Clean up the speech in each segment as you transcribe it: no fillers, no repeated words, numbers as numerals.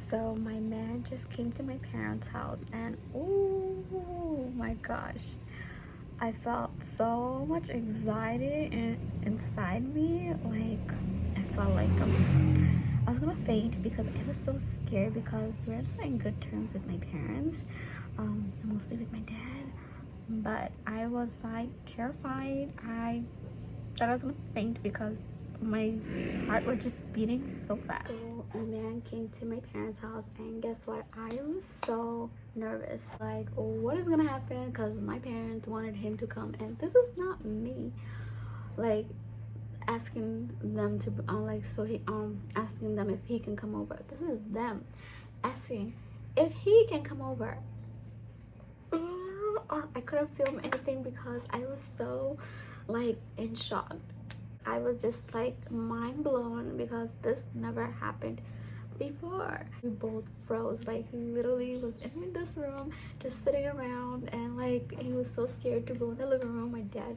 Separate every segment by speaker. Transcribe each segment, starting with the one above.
Speaker 1: So my man just came to my parents' house and oh my gosh, I felt so much anxiety inside me. Like I felt like I was gonna faint because I was so scared because we're not in good terms with my parents, mostly with my dad. But I was like terrified. I thought I was gonna faint because my heart was just beating so fast. So a man came to my parents' house and guess what? I was so nervous. Like, what is gonna happen? Because my parents wanted him to come and this is not me. Like asking them to asking them if he can come over. This is them asking if he can come over. I couldn't film anything because I was so like in shock. I was just like mind blown because this never happened before. We both froze. Like he literally was in this room just sitting around and like he was so scared to go in the living room. My dad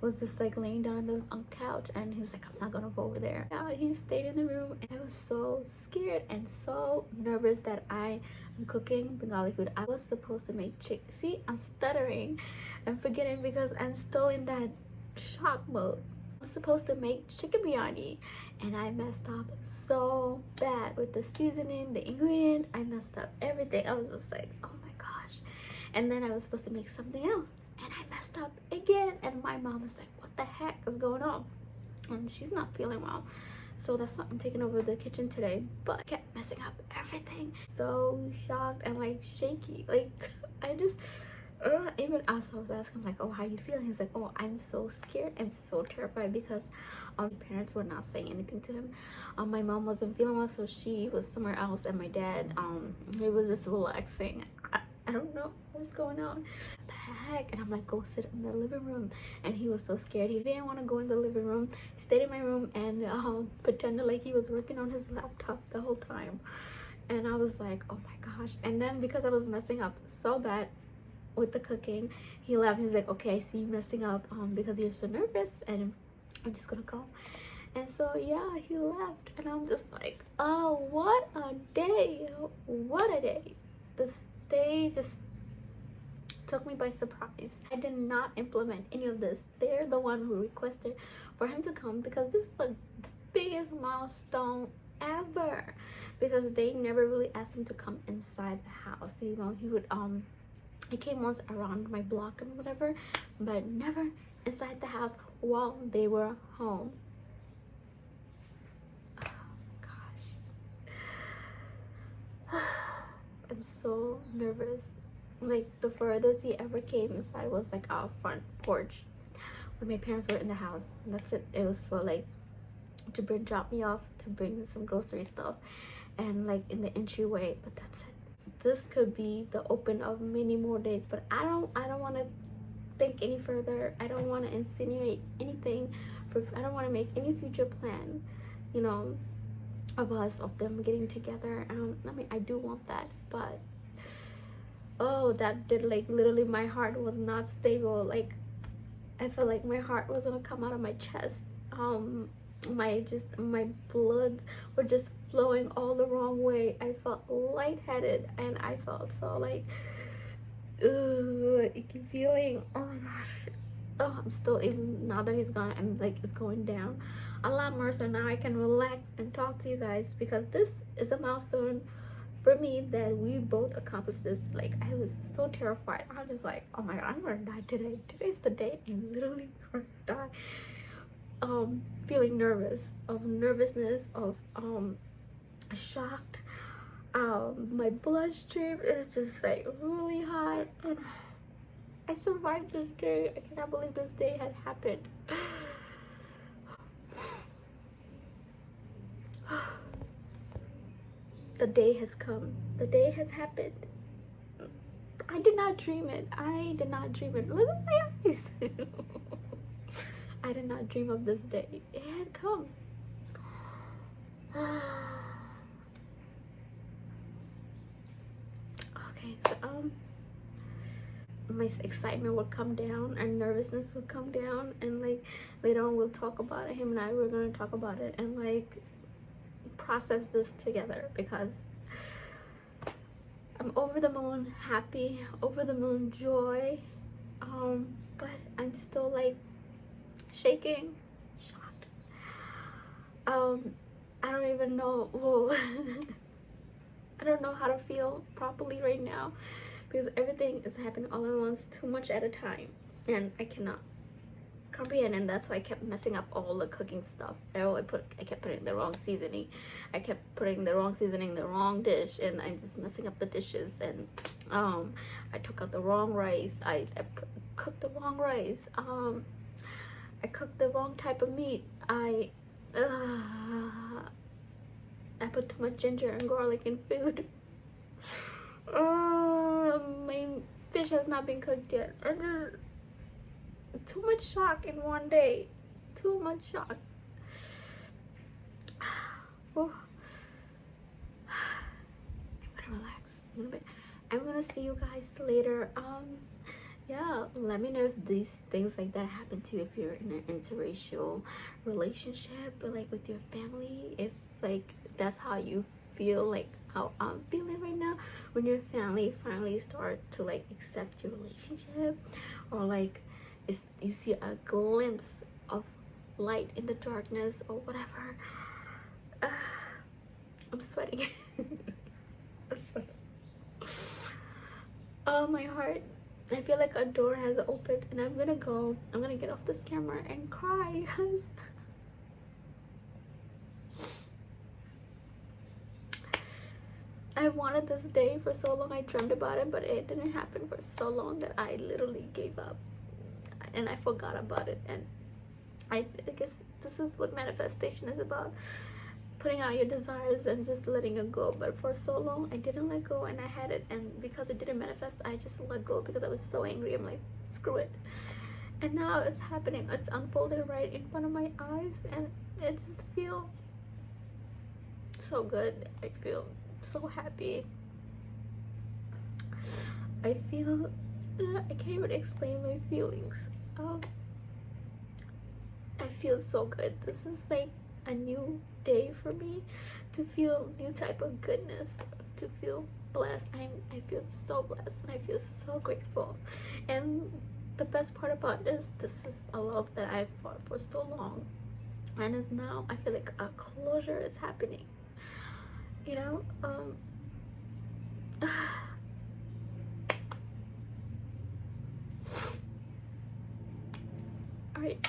Speaker 1: was just like laying down on the couch and he was like, I'm not gonna go over there. Yeah, he stayed in the room and I was so scared and so nervous that I am cooking Bengali food. I was supposed to make see, I'm stuttering and forgetting because I'm still in that shock mode. I was supposed to make chicken biryani and I messed up so bad with the seasoning, the ingredient. I messed up everything. I was just like, oh my gosh. And then I was supposed to make something else and I messed up again. And my mom was like, what the heck is going on? And she's not feeling well. So that's why I'm taking over the kitchen today. But I kept messing up everything. So shocked and like shaky. Like I just even as I was asking him like, oh, how you feeling? He's like, oh, I'm so scared and so terrified because my parents were not saying anything to him. My mom wasn't feeling well, so she was somewhere else, and my dad he was just relaxing. I don't know what's going on. What the heck? And I'm like, go sit in the living room. And he was so scared. He didn't want to go in the living room. He stayed in my room and pretended like he was working on his laptop the whole time. And I was like, oh my gosh. And then because I was messing up so bad with the cooking, he left. He was like, okay, I see you messing up because you're so nervous and I'm just gonna go. And so yeah, he left and I'm just like, oh, what a day. What a day. This day just took me by surprise. I did not implement any of this. They're the one who requested for him to come because this is the biggest milestone ever, because they never really asked him to come inside the house. You know, he would he came once around my block and whatever, but never inside the house while they were home. Oh gosh. I'm so nervous. Like the furthest he ever came inside was like our front porch when my parents were in the house, and that's it. It was for like to drop me off, to bring some grocery stuff, and like in the entryway, but that's it. This could be the open of many more days, but I don't want to think any further. I don't want to insinuate anything I don't want to make any future plan, you know, of us, of them getting together. I mean, I do want that, but oh, that did like literally my heart was not stable. Like I felt like my heart was gonna come out of my chest. My bloods were just flowing all the wrong way. I felt lightheaded and I felt so like icky feeling. Oh my gosh. Oh, I'm still, even now that he's gone, I'm like, it's going down a lot more. So now I can relax and talk to you guys because this is a milestone for me that we both accomplished this. Like I was so terrified. I was just like, oh my god, I'm gonna die today. Today's the day I'm literally gonna die. Feeling nervousness, of shocked. My bloodstream is just like really hot and I survived this day. I cannot believe this day had happened. The day has come. The day has happened. I did not dream it. I did not dream it. Look at my eyes. I did not dream of this day. It had come. Okay, so my excitement would come down and nervousness would come down, and like later on we'll talk about it. Him and I were gonna talk about it and like process this together because I'm over the moon happy, over the moon joy, but I'm still like shaking, shocked. I don't even know. Whoa. I don't know how to feel properly right now because everything is happening all at once, too much at a time, and I cannot comprehend. And that's why I kept messing up all the cooking stuff. I kept putting the wrong seasoning. I kept putting the wrong seasoning, the wrong dish, and I'm just messing up the dishes. And I took out the wrong rice. I cooked the wrong rice. I cooked the wrong type of meat. I put too much ginger and garlic in food. My fish has not been cooked yet. Too much shock in one day. Too much shock. Oh. I'm gonna relax a little bit. I'm gonna see you guys later. Yeah, let me know if these things like that happen to you, if you're in an interracial relationship, or like with your family, if like that's how you feel, like how I'm feeling right now, when your family finally start to like accept your relationship, or like you see a glimpse of light in the darkness or whatever. I'm sweating. I'm sweating. Oh, my heart. I feel like a door has opened, and I'm gonna get off this camera and cry because I wanted this day for so long. I dreamed about it, but it didn't happen for so long that I literally gave up and I forgot about it. And I guess this is what manifestation is about, putting out your desires and just letting it go. But for so long I didn't let go, and I had it, and because it didn't manifest, I just let go because I was so angry. I'm like, screw it. And now it's happening. It's unfolded right in front of my eyes, and it just feels so good. I feel so happy. I feel I can't even explain my feelings. I feel so good. This is like a new day for me, to feel new type of goodness, to feel blessed. I feel so blessed, and I feel so grateful. And the best part about it is this is a love that I've fought for so long, and is now I feel like a closure is happening, you know. All right.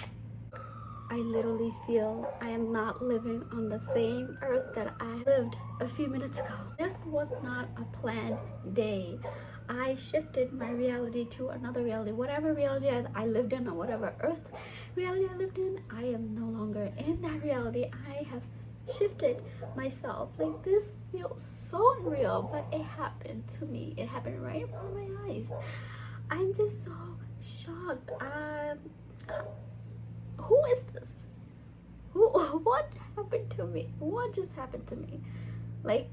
Speaker 1: I literally feel I am not living on the same earth that I lived a few minutes ago. This was not a planned day. I shifted my reality to another reality. Whatever reality I lived in, or whatever earth reality I lived in, I am no longer in that reality. I have shifted myself. Like, this feels so unreal, but it happened to me. It happened right in front of my eyes. I'm just so shocked. Who is this? What happened to me? What just happened to me? Like,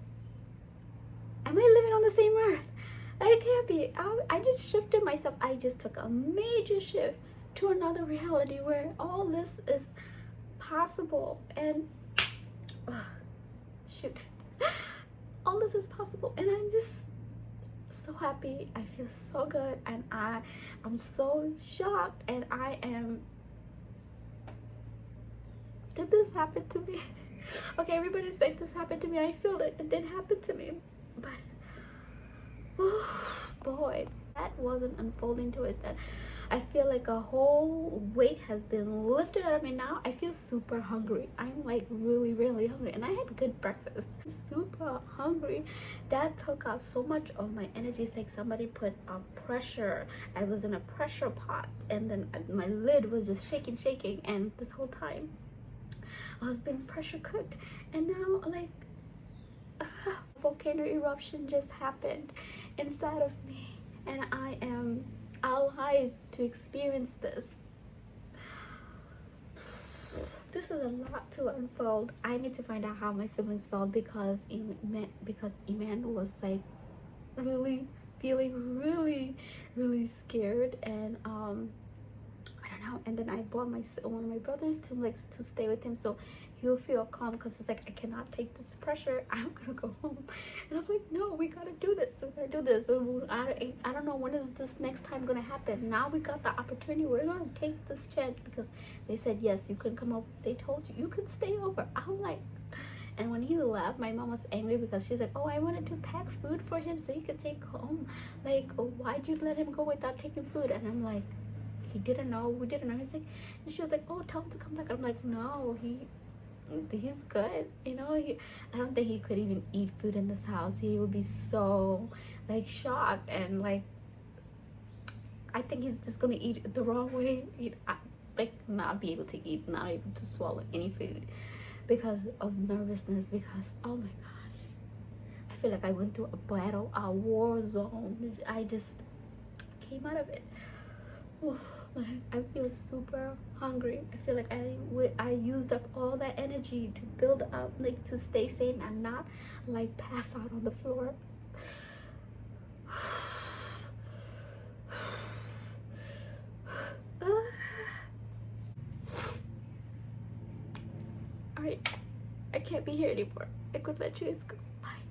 Speaker 1: am I living on the same earth? I can't be. I just shifted myself. I just took a major shift to another reality where all this is possible. And shoot, all this is possible, and I'm just so happy. I feel so good, and I'm so shocked, and I am. Did this happen to me? Okay, everybody's like, this happened to me. I feel that it did happen to me, but oh boy, that wasn't unfolding to us. That I feel like a whole weight has been lifted out of me. Now I feel super hungry. I'm like really hungry, and I had good breakfast. Super hungry. That took out so much of my energy. It's like somebody put a pressure. I was in a pressure pot, and then my lid was just shaking, and this whole time I was being pressure cooked. And now, like, volcano eruption just happened inside of me, and I am alive to experience this. This is a lot to unfold. I need to find out how my siblings felt, because Iman was like really feeling really scared, and I don't know. And then I brought one of my brothers to stay with him, so he'll feel calm because it's like, I cannot take this pressure. I'm gonna go home. And I'm like, no, we gotta do this. We gotta do this. I don't know when is this next time gonna happen. Now we got the opportunity. We're gonna take this chance because they said yes, you can come over. They told you can stay over. I'm like, and when he left, my mom was angry because she's like, oh, I wanted to pack food for him so he could take home. Like, oh, why'd you let him go without taking food? And I'm like, he didn't know. We didn't know. He's like, and she was like, oh, tell him to come back. I'm like, no, he's good. You know, I don't think he could even eat food in this house. He would be so like shocked and like, I think he's just gonna eat it the wrong way. Like not be able to eat, not able to swallow any food because of nervousness. Because oh my gosh, I feel like I went through a battle, a war zone. I just came out of it. But I feel super hungry. I feel like I used up all that energy to build up, like to stay sane and not like pass out on the floor. Alright, I can't be here anymore. I could let you guys go. Bye.